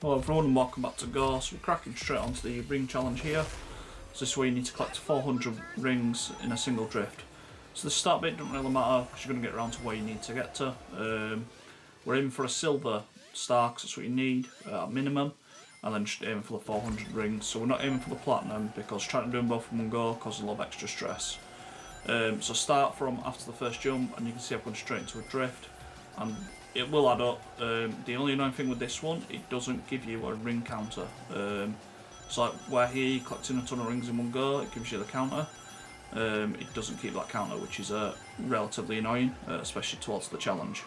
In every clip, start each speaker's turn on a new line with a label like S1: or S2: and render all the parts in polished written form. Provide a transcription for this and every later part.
S1: Hello everyone and welcome back to Gore. So we're cracking straight onto the ring challenge here. So this is where you need to collect 400 rings in a single drift. So the start bit doesn't really matter because you're going to get around to where you need to get to. We're aiming for a silver star because that's what you need at minimum, and then just aiming for the 400 rings. So we're not aiming for the platinum because trying to do them both in one go causes a lot of extra stress. So start from after the first jump, and you can see I've gone straight into a drift, and it will add up. The only annoying thing with this one, it doesn't give you a ring counter. So like where here you're collecting a ton of rings in one go, it gives you the counter. It doesn't keep that counter, which is relatively annoying, especially towards the challenge.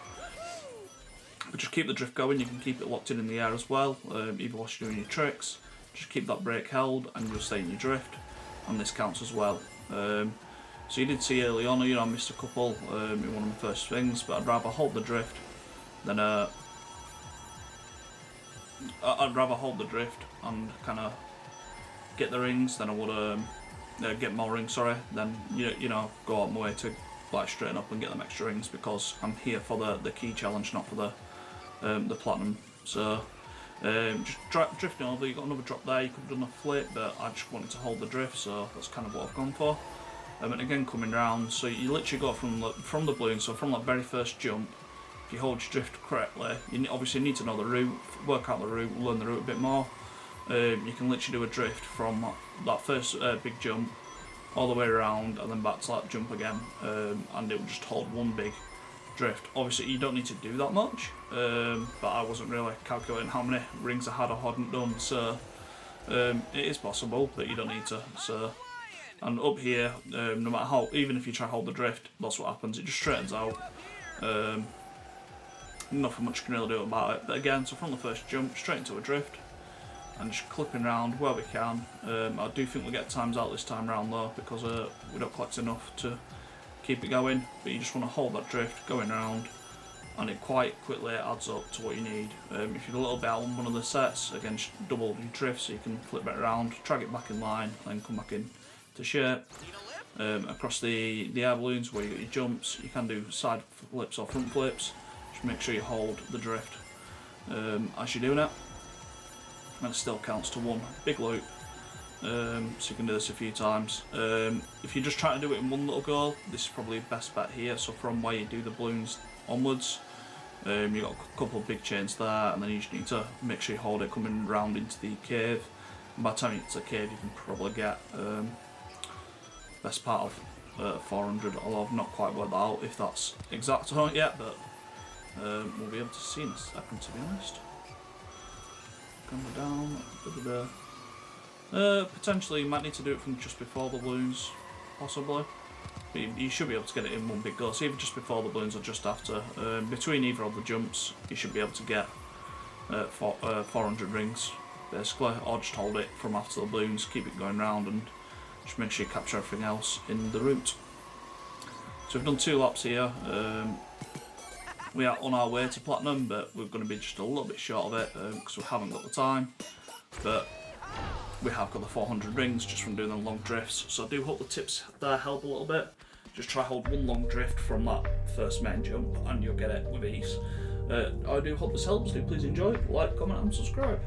S1: But just keep the drift going. You can keep it locked in the air as well, even whilst you're doing your tricks. Just keep that brake held and you'll stay in your drift, and this counts as well. So you did see early on, I missed a couple in one of my first things, but I'd rather hold the drift than I'd rather hold the drift and kind of get the rings than I would get more rings. Sorry, than go out my way to like straighten up and get them extra rings, because I'm here for the key challenge, not for the platinum. So just drifting over. You got another drop there. You could have done a flip, but I just wanted to hold the drift, so that's kind of what I've gone for. And again, coming round, so you literally go from the balloon. So from that very first jump, if you hold your drift correctly, you obviously need to know the route, work out the route, learn the route a bit more. You can literally do a drift from that first big jump all the way around and then back to that jump again, and it will just hold one big drift. Obviously you don't need to do that much, but I wasn't really calculating how many rings I had or hadn't done, so it is possible, but you don't need to. So, and up here, no matter how, even if you try to hold the drift, that's what happens, it just straightens out. Nothing much you can really do about it. But again, so from the first jump, straight into a drift, and just clipping around where we can. I do think we'll get times out this time round though, because we don't collect enough to keep it going. But you just want to hold that drift going around, and it quite quickly adds up to what you need. If you're a little bit out on one of the sets, again, just double your drift so you can flip it around, drag it back in line, then come back in to shape. Across the air balloons where you get your jumps, you can do side flips or front flips. Just make sure you hold the drift as you're doing it, and it still counts to one big loop. So you can do this a few times. If you're just trying to do it in one little go, this is probably the best bet here. So from where you do the balloons onwards, you've got a couple of big chains there, and then you just need to make sure you hold it coming round into the cave. And by the time you get to the cave, you can probably get best part of 400, although I've not quite worked that out if that's exact or not yet, but we'll be able to see in a second, to be honest. Come down. Potentially you might need to do it from just before the balloons, possibly. But you should be able to get it in one big go. So either just before the balloons or just after. Between either of the jumps, you should be able to get 400 rings, basically. Or just hold it from after the balloons, keep it going round, and just make sure you capture everything else in the route. So we've done 2 laps here. We are on our way to platinum, but we're going to be just a little bit short of it because we haven't got the time. But we have got the 400 rings just from doing the long drifts. So I do hope the tips there help a little bit. Just try hold one long drift from that first main jump and you'll get it with ease. I do hope this helps. Do please enjoy, like, comment and subscribe.